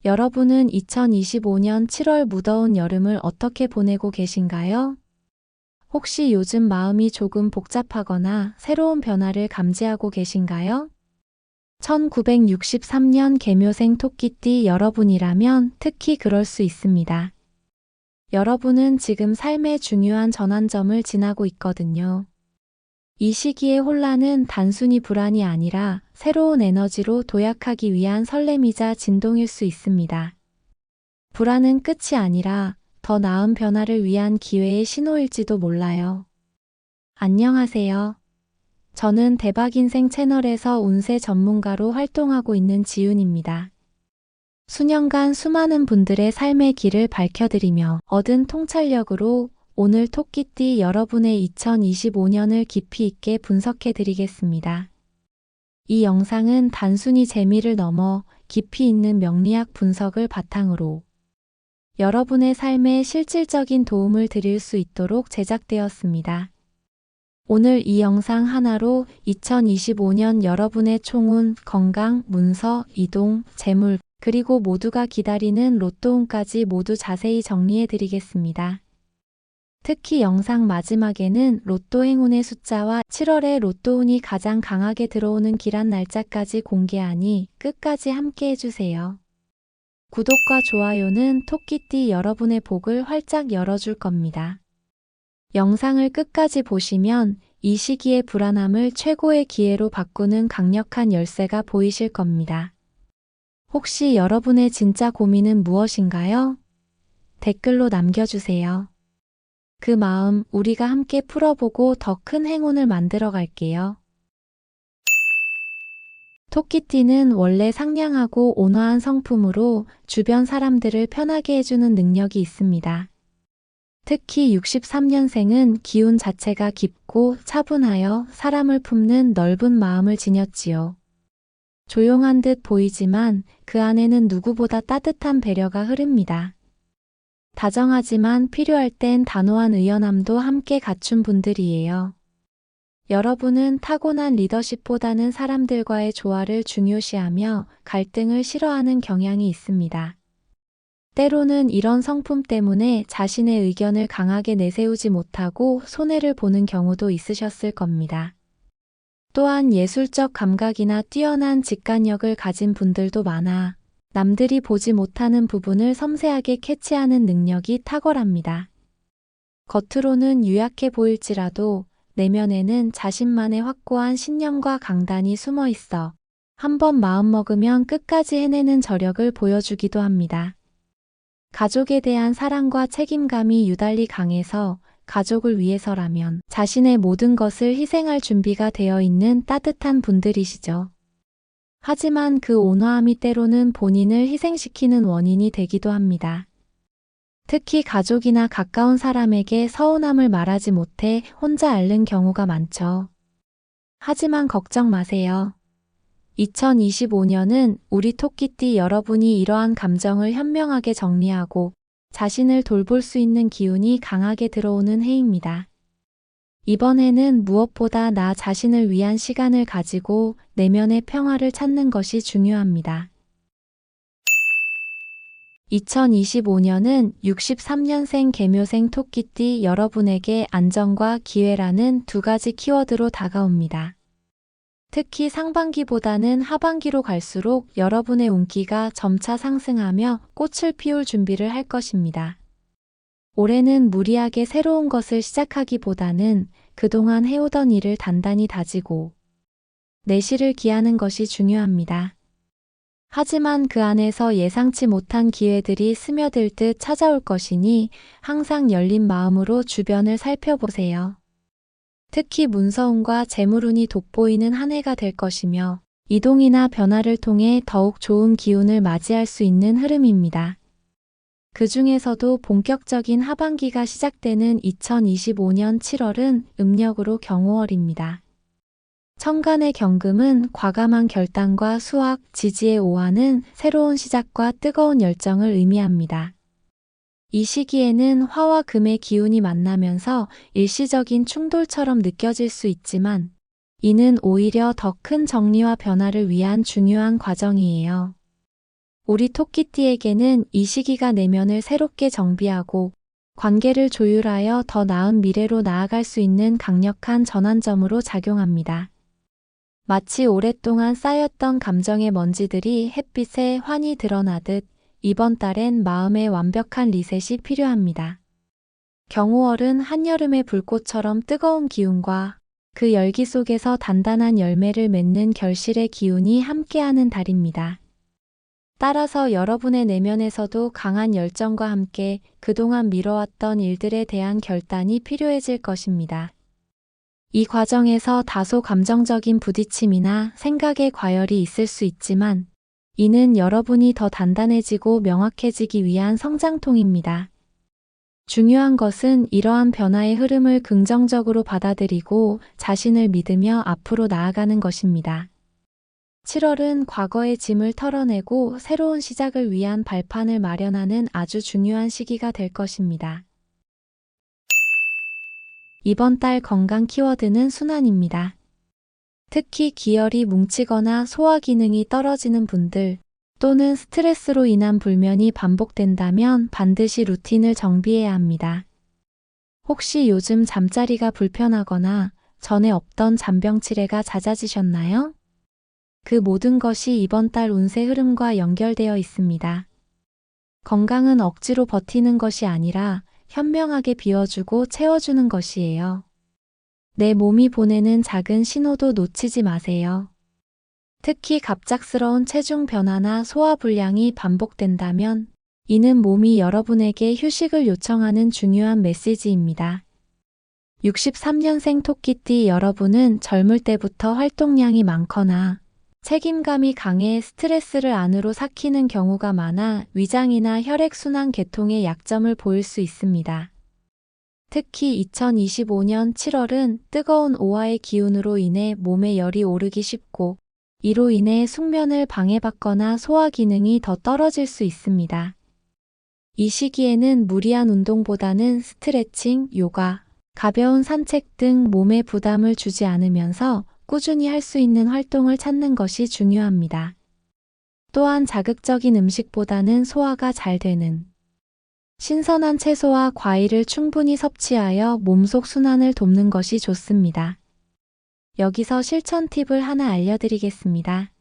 여러분은 2025년 7월 무더운 여름을 어떻게 보내고 계신가요? 혹시 요즘 마음이 조금 복잡하거나 새로운 변화를 감지하고 계신가요? 1963년 개묘생 토끼띠 여러분이라면 특히 그럴 수 있습니다. 여러분은 지금 삶의 중요한 전환점을 지나고 있거든요. 이 시기의 혼란은 단순히 불안이 아니라 새로운 에너지로 도약하기 위한 설렘이자 진동일 수 있습니다. 불안은 끝이 아니라 더 나은 변화를 위한 기회의 신호일지도 몰라요. 안녕하세요. 저는 대박인생 채널에서 운세 전문가로 활동하고 있는 지윤입니다. 수년간 수많은 분들의 삶의 길을 밝혀드리며 얻은 통찰력으로 오늘 토끼띠 여러분의 2025년을 깊이 있게 분석해드리겠습니다. 이 영상은 단순히 재미를 넘어 깊이 있는 명리학 분석을 바탕으로 여러분의 삶에 실질적인 도움을 드릴 수 있도록 제작되었습니다. 오늘 이 영상 하나로 2025년 여러분의 총운, 건강, 문서, 이동, 재물, 그리고 모두가 기다리는 로또운까지 모두 자세히 정리해드리겠습니다. 특히 영상 마지막에는 로또 행운의 숫자와 7월에 로또운이 가장 강하게 들어오는 기란 날짜까지 공개하니 끝까지 함께 해주세요. 구독과 좋아요는 토끼띠 여러분의 복을 활짝 열어줄 겁니다. 영상을 끝까지 보시면 이 시기의 불안함을 최고의 기회로 바꾸는 강력한 열쇠가 보이실 겁니다. 혹시 여러분의 진짜 고민은 무엇인가요? 댓글로 남겨주세요. 그 마음 우리가 함께 풀어보고 더 큰 행운을 만들어 갈게요. 토끼띠는 원래 상냥하고 온화한 성품으로 주변 사람들을 편하게 해주는 능력이 있습니다. 특히 63년생은 기운 자체가 깊고 차분하여 사람을 품는 넓은 마음을 지녔지요. 조용한 듯 보이지만 그 안에는 누구보다 따뜻한 배려가 흐릅니다. 다정하지만 필요할 땐 단호한 의연함도 함께 갖춘 분들이에요. 여러분은 타고난 리더십보다는 사람들과의 조화를 중요시하며 갈등을 싫어하는 경향이 있습니다. 때로는 이런 성품 때문에 자신의 의견을 강하게 내세우지 못하고 손해를 보는 경우도 있으셨을 겁니다. 또한 예술적 감각이나 뛰어난 직관력을 가진 분들도 많아 남들이 보지 못하는 부분을 섬세하게 캐치하는 능력이 탁월합니다. 겉으로는 유약해 보일지라도 내면에는 자신만의 확고한 신념과 강단이 숨어 있어 한번 마음먹으면 끝까지 해내는 저력을 보여주기도 합니다. 가족에 대한 사랑과 책임감이 유달리 강해서 가족을 위해서라면 자신의 모든 것을 희생할 준비가 되어 있는 따뜻한 분들이시죠. 하지만 그 온화함이 때로는 본인을 희생시키는 원인이 되기도 합니다. 특히 가족이나 가까운 사람에게 서운함을 말하지 못해 혼자 앓는 경우가 많죠. 하지만 걱정 마세요. 2025년은 우리 토끼띠 여러분이 이러한 감정을 현명하게 정리하고 자신을 돌볼 수 있는 기운이 강하게 들어오는 해입니다. 이번 해는 무엇보다 나 자신을 위한 시간을 가지고 내면의 평화를 찾는 것이 중요합니다. 2025년은 63년생 개묘생 토끼띠 여러분에게 안정과 기회라는 두 가지 키워드로 다가옵니다. 특히 상반기보다는 하반기로 갈수록 여러분의 운기가 점차 상승하며 꽃을 피울 준비를 할 것입니다. 올해는 무리하게 새로운 것을 시작하기보다는 그동안 해오던 일을 단단히 다지고 내실을 기하는 것이 중요합니다. 하지만 그 안에서 예상치 못한 기회들이 스며들 듯 찾아올 것이니 항상 열린 마음으로 주변을 살펴보세요. 특히 문서운과 재물운이 돋보이는 한 해가 될 것이며 이동이나 변화를 통해 더욱 좋은 기운을 맞이할 수 있는 흐름입니다. 그 중에서도 본격적인 하반기가 시작되는 2025년 7월은 음력으로 경호월입니다. 천간의 경금은 과감한 결단과 수확, 지지의 오한은 새로운 시작과 뜨거운 열정을 의미합니다. 이 시기에는 화와 금의 기운이 만나면서 일시적인 충돌처럼 느껴질 수 있지만 이는 오히려 더 큰 정리와 변화를 위한 중요한 과정이에요. 우리 토끼띠에게는 이 시기가 내면을 새롭게 정비하고 관계를 조율하여 더 나은 미래로 나아갈 수 있는 강력한 전환점으로 작용합니다. 마치 오랫동안 쌓였던 감정의 먼지들이 햇빛에 환히 드러나듯 이번 달엔 마음의 완벽한 리셋이 필요합니다. 경우월은 한여름의 불꽃처럼 뜨거운 기운과 그 열기 속에서 단단한 열매를 맺는 결실의 기운이 함께하는 달입니다. 따라서 여러분의 내면에서도 강한 열정과 함께 그동안 미뤄왔던 일들에 대한 결단이 필요해질 것입니다. 이 과정에서 다소 감정적인 부딪힘이나 생각의 과열이 있을 수 있지만 이는 여러분이 더 단단해지고 명확해지기 위한 성장통입니다. 중요한 것은 이러한 변화의 흐름을 긍정적으로 받아들이고 자신을 믿으며 앞으로 나아가는 것입니다. 7월은 과거의 짐을 털어내고 새로운 시작을 위한 발판을 마련하는 아주 중요한 시기가 될 것입니다. 이번 달 건강 키워드는 순환입니다. 특히 기혈이 뭉치거나 소화 기능이 떨어지는 분들 또는 스트레스로 인한 불면이 반복된다면 반드시 루틴을 정비해야 합니다. 혹시 요즘 잠자리가 불편하거나 전에 없던 잔병치레가 잦아지셨나요? 그 모든 것이 이번 달 운세 흐름과 연결되어 있습니다. 건강은 억지로 버티는 것이 아니라 현명하게 비워주고 채워주는 것이에요. 내 몸이 보내는 작은 신호도 놓치지 마세요. 특히 갑작스러운 체중 변화나 소화 불량이 반복된다면 이는 몸이 여러분에게 휴식을 요청하는 중요한 메시지입니다. 63년생 토끼띠 여러분은 젊을 때부터 활동량이 많거나 책임감이 강해 스트레스를 안으로 삭히는 경우가 많아 위장이나 혈액순환 계통의 약점을 보일 수 있습니다. 특히 2025년 7월은 뜨거운 오화의 기운으로 인해 몸에 열이 오르기 쉽고 이로 인해 숙면을 방해받거나 소화 기능이 더 떨어질 수 있습니다. 이 시기에는 무리한 운동보다는 스트레칭, 요가, 가벼운 산책 등 몸에 부담을 주지 않으면서 꾸준히 할 수 있는 활동을 찾는 것이 중요합니다. 또한 자극적인 음식보다는 소화가 잘 되는 신선한 채소와 과일을 충분히 섭취하여 몸속 순환을 돕는 것이 좋습니다. 여기서 실천 팁을 하나 알려드리겠습니다.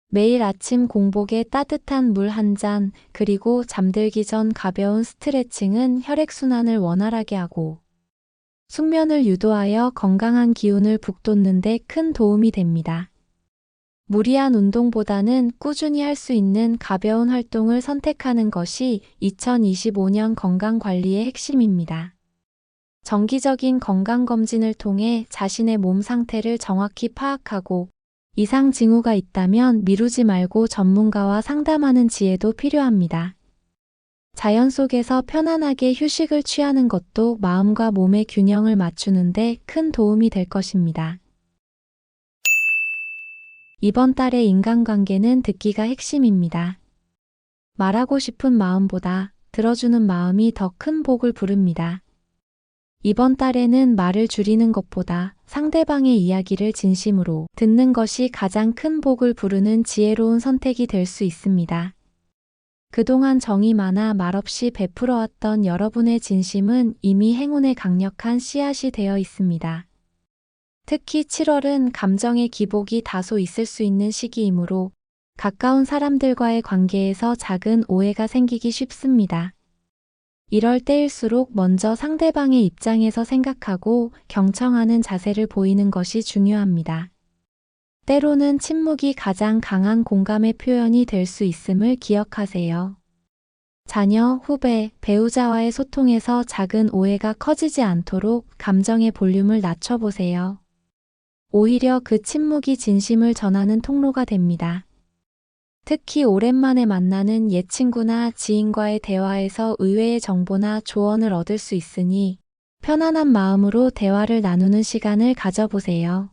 매일 아침 공복에 따뜻한 물 한 잔, 그리고 잠들기 전 가벼운 스트레칭은 혈액순환을 원활하게 하고 숙면을 유도하여 건강한 기운을 북돋는 데 큰 도움이 됩니다. 무리한 운동보다는 꾸준히 할 수 있는 가벼운 활동을 선택하는 것이 2025년 건강관리의 핵심입니다. 정기적인 건강검진을 통해 자신의 몸 상태를 정확히 파악하고 이상 징후가 있다면 미루지 말고 전문가와 상담하는 지혜도 필요합니다. 자연 속에서 편안하게 휴식을 취하는 것도 마음과 몸의 균형을 맞추는 데 큰 도움이 될 것입니다. 이번 달의 인간관계는 듣기가 핵심입니다. 말하고 싶은 마음보다 들어주는 마음이 더 큰 복을 부릅니다. 이번 달에는 말을 줄이는 것보다 상대방의 이야기를 진심으로 듣는 것이 가장 큰 복을 부르는 지혜로운 선택이 될 수 있습니다. 그동안 정이 많아 말없이 베풀어왔던 여러분의 진심은 이미 행운의 강력한 씨앗이 되어 있습니다. 특히 7월은 감정의 기복이 다소 있을 수 있는 시기이므로 가까운 사람들과의 관계에서 작은 오해가 생기기 쉽습니다. 이럴 때일수록 먼저 상대방의 입장에서 생각하고 경청하는 자세를 보이는 것이 중요합니다. 때로는 침묵이 가장 강한 공감의 표현이 될 수 있음을 기억하세요. 자녀, 후배, 배우자와의 소통에서 작은 오해가 커지지 않도록 감정의 볼륨을 낮춰보세요. 오히려 그 침묵이 진심을 전하는 통로가 됩니다. 특히 오랜만에 만나는 옛 친구나 지인과의 대화에서 의외의 정보나 조언을 얻을 수 있으니 편안한 마음으로 대화를 나누는 시간을 가져보세요.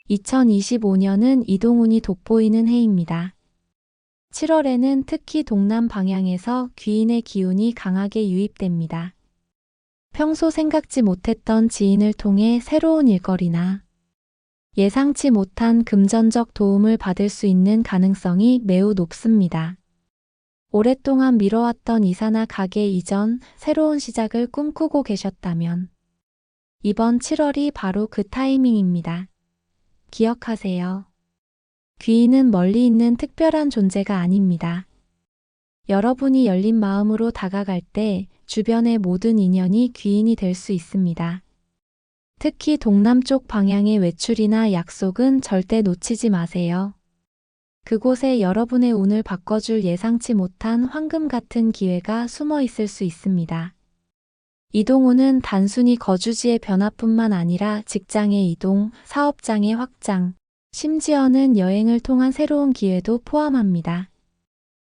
2025년은 이동운이 돋보이는 해입니다. 7월에는 특히 동남 방향에서 귀인의 기운이 강하게 유입됩니다. 평소 생각지 못했던 지인을 통해 새로운 일거리나 예상치 못한 금전적 도움을 받을 수 있는 가능성이 매우 높습니다. 오랫동안 미뤄왔던 이사나 가게 이전, 새로운 시작을 꿈꾸고 계셨다면 이번 7월이 바로 그 타이밍입니다. 기억하세요. 귀인은 멀리 있는 특별한 존재가 아닙니다. 여러분이 열린 마음으로 다가갈 때 주변의 모든 인연이 귀인이 될 수 있습니다. 특히 동남쪽 방향의 외출이나 약속은 절대 놓치지 마세요. 그곳에 여러분의 운을 바꿔줄 예상치 못한 황금 같은 기회가 숨어 있을 수 있습니다. 이동운은 단순히 거주지의 변화뿐만 아니라 직장의 이동, 사업장의 확장, 심지어는 여행을 통한 새로운 기회도 포함합니다.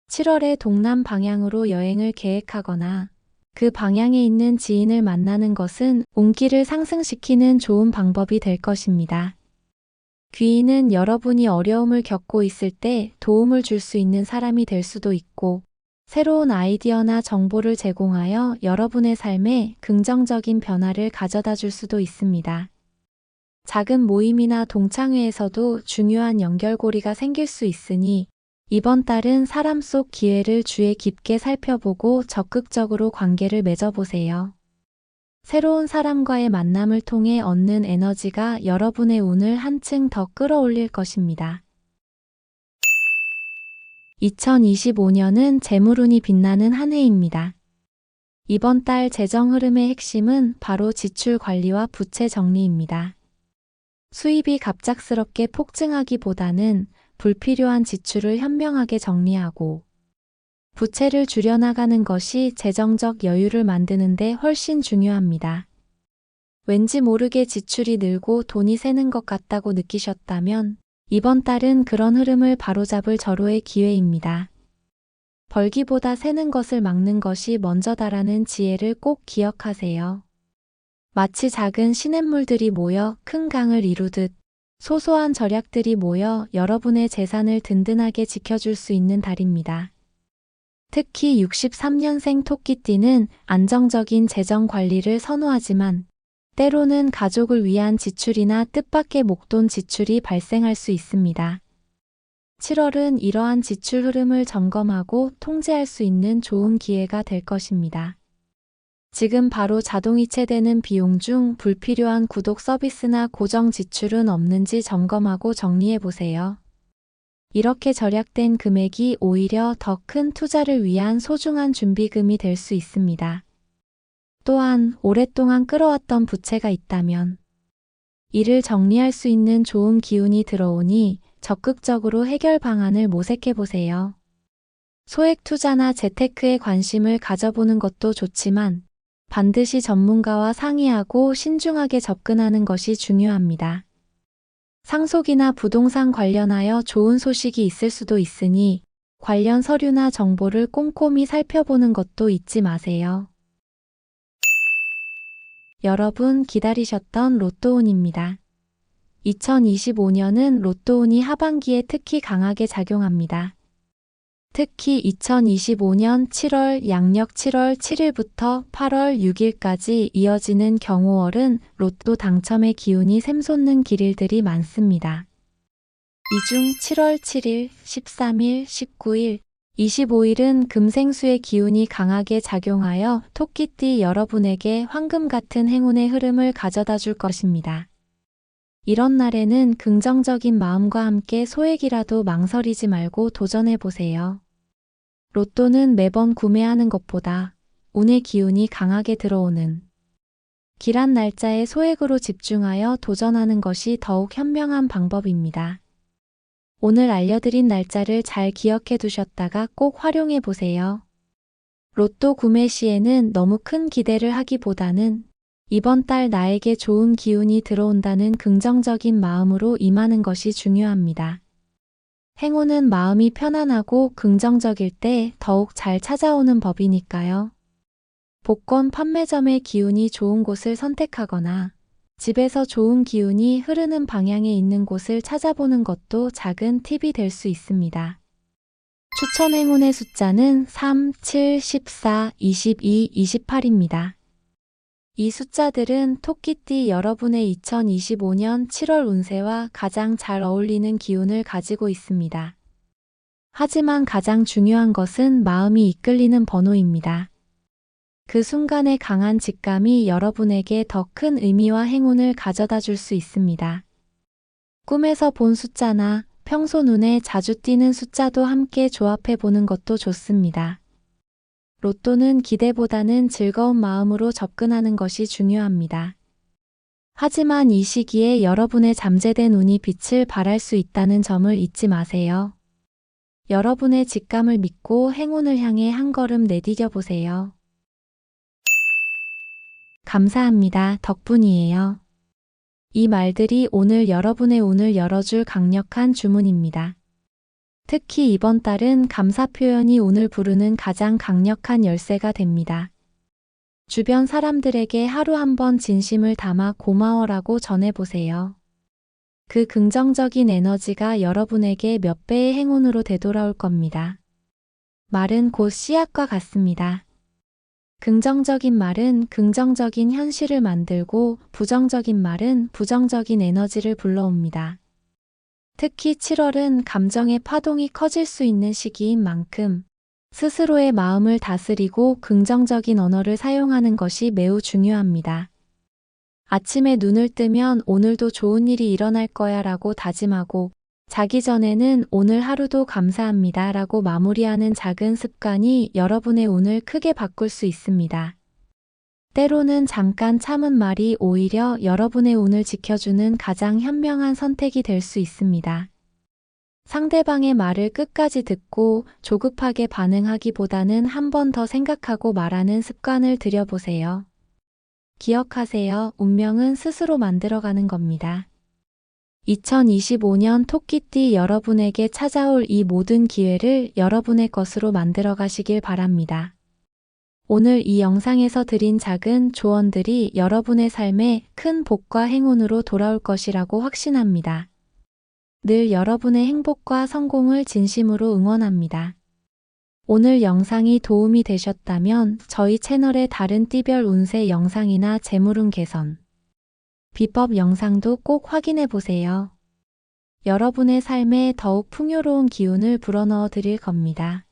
7월에 동남 방향으로 여행을 계획하거나 그 방향에 있는 지인을 만나는 것은 운기를 상승시키는 좋은 방법이 될 것입니다. 귀인은 여러분이 어려움을 겪고 있을 때 도움을 줄 수 있는 사람이 될 수도 있고, 새로운 아이디어나 정보를 제공하여 여러분의 삶에 긍정적인 변화를 가져다 줄 수도 있습니다. 작은 모임이나 동창회에서도 중요한 연결고리가 생길 수 있으니 이번 달은 사람 속 기회를 주의 깊게 살펴보고 적극적으로 관계를 맺어보세요. 새로운 사람과의 만남을 통해 얻는 에너지가 여러분의 운을 한층 더 끌어올릴 것입니다. 2025년은 재물운이 빛나는 한 해입니다. 이번 달 재정 흐름의 핵심은 바로 지출 관리와 부채 정리입니다. 수입이 갑작스럽게 폭증하기보다는 불필요한 지출을 현명하게 정리하고 부채를 줄여나가는 것이 재정적 여유를 만드는 데 훨씬 중요합니다. 왠지 모르게 지출이 늘고 돈이 새는 것 같다고 느끼셨다면 이번 달은 그런 흐름을 바로잡을 절호의 기회입니다. 벌기보다 새는 것을 막는 것이 먼저다라는 지혜를 꼭 기억하세요. 마치 작은 시냇물들이 모여 큰 강을 이루듯 소소한 절약들이 모여 여러분의 재산을 든든하게 지켜줄 수 있는 달입니다. 특히 63년생 토끼띠는 안정적인 재정 관리를 선호하지만 때로는 가족을 위한 지출이나 뜻밖의 목돈 지출이 발생할 수 있습니다. 7월은 이러한 지출 흐름을 점검하고 통제할 수 있는 좋은 기회가 될 것입니다. 지금 바로 자동이체되는 비용 중 불필요한 구독 서비스나 고정 지출은 없는지 점검하고 정리해 보세요. 이렇게 절약된 금액이 오히려 더 큰 투자를 위한 소중한 준비금이 될 수 있습니다. 또한 오랫동안 끌어왔던 부채가 있다면 이를 정리할 수 있는 좋은 기운이 들어오니 적극적으로 해결 방안을 모색해 보세요. 소액 투자나 재테크에 관심을 가져보는 것도 좋지만 반드시 전문가와 상의하고 신중하게 접근하는 것이 중요합니다. 상속이나 부동산 관련하여 좋은 소식이 있을 수도 있으니 관련 서류나 정보를 꼼꼼히 살펴보는 것도 잊지 마세요. 여러분 기다리셨던 로또운입니다. 2025년은 로또운이 하반기에 특히 강하게 작용합니다. 특히 2025년 7월 양력 7월 7일부터 8월 6일까지 이어지는 경호월은 로또 당첨의 기운이 샘솟는 길일들이 많습니다. 이 중 7월 7일, 13일, 19일, 25일은 금생수의 기운이 강하게 작용하여 토끼띠 여러분에게 황금 같은 행운의 흐름을 가져다 줄 것입니다. 이런 날에는 긍정적인 마음과 함께 소액이라도 망설이지 말고 도전해 보세요. 로또는 매번 구매하는 것보다 운의 기운이 강하게 들어오는 길한 날짜에 소액으로 집중하여 도전하는 것이 더욱 현명한 방법입니다. 오늘 알려드린 날짜를 잘 기억해 두셨다가 꼭 활용해 보세요. 로또 구매 시에는 너무 큰 기대를 하기보다는 이번 달 나에게 좋은 기운이 들어온다는 긍정적인 마음으로 임하는 것이 중요합니다. 행운은 마음이 편안하고 긍정적일 때 더욱 잘 찾아오는 법이니까요. 복권 판매점의 기운이 좋은 곳을 선택하거나 집에서 좋은 기운이 흐르는 방향에 있는 곳을 찾아보는 것도 작은 팁이 될 수 있습니다. 추천 행운의 숫자는 3, 7, 14, 22, 28입니다. 이 숫자들은 토끼띠 여러분의 2025년 7월 운세와 가장 잘 어울리는 기운을 가지고 있습니다. 하지만 가장 중요한 것은 마음이 이끌리는 번호입니다. 그 순간의 강한 직감이 여러분에게 더 큰 의미와 행운을 가져다 줄 수 있습니다. 꿈에서 본 숫자나 평소 눈에 자주 띄는 숫자도 함께 조합해 보는 것도 좋습니다. 로또는 기대보다는 즐거운 마음으로 접근하는 것이 중요합니다. 하지만 이 시기에 여러분의 잠재된 운이 빛을 발할 수 있다는 점을 잊지 마세요. 여러분의 직감을 믿고 행운을 향해 한 걸음 내디뎌 보세요. 감사합니다. 덕분이에요. 이 말들이 오늘 여러분의 운을 열어줄 강력한 주문입니다. 특히 이번 달은 감사 표현이 운을 부르는 가장 강력한 열쇠가 됩니다. 주변 사람들에게 하루 한 번 진심을 담아 고마워라고 전해보세요. 그 긍정적인 에너지가 여러분에게 몇 배의 행운으로 되돌아올 겁니다. 말은 곧 씨앗과 같습니다. 긍정적인 말은 긍정적인 현실을 만들고 부정적인 말은 부정적인 에너지를 불러옵니다. 특히 7월은 감정의 파동이 커질 수 있는 시기인 만큼 스스로의 마음을 다스리고 긍정적인 언어를 사용하는 것이 매우 중요합니다. 아침에 눈을 뜨면 오늘도 좋은 일이 일어날 거야 라고 다짐하고 자기 전에는 오늘 하루도 감사합니다 라고 마무리하는 작은 습관이 여러분의 운을 크게 바꿀 수 있습니다. 때로는 잠깐 참은 말이 오히려 여러분의 운을 지켜주는 가장 현명한 선택이 될 수 있습니다. 상대방의 말을 끝까지 듣고 조급하게 반응하기보다는 한 번 더 생각하고 말하는 습관을 들여보세요. 기억하세요. 운명은 스스로 만들어가는 겁니다. 2025년 토끼띠 여러분에게 찾아올 이 모든 기회를 여러분의 것으로 만들어 가시길 바랍니다. 오늘 이 영상에서 드린 작은 조언들이 여러분의 삶에 큰 복과 행운으로 돌아올 것이라고 확신합니다. 늘 여러분의 행복과 성공을 진심으로 응원합니다. 오늘 영상이 도움이 되셨다면 저희 채널의 다른 띠별 운세 영상이나 재물운 개선, 비법 영상도 꼭 확인해 보세요. 여러분의 삶에 더욱 풍요로운 기운을 불어넣어 드릴 겁니다.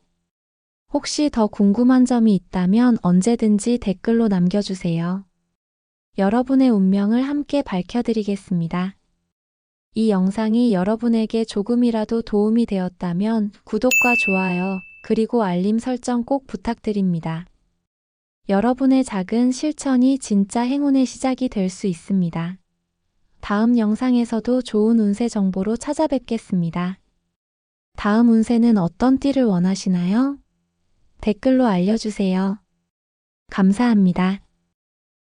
혹시 더 궁금한 점이 있다면 언제든지 댓글로 남겨주세요. 여러분의 운명을 함께 밝혀드리겠습니다. 이 영상이 여러분에게 조금이라도 도움이 되었다면 구독과 좋아요, 그리고 알림 설정 꼭 부탁드립니다. 여러분의 작은 실천이 진짜 행운의 시작이 될 수 있습니다. 다음 영상에서도 좋은 운세 정보로 찾아뵙겠습니다. 다음 운세는 어떤 띠를 원하시나요? 댓글로 알려주세요. 감사합니다.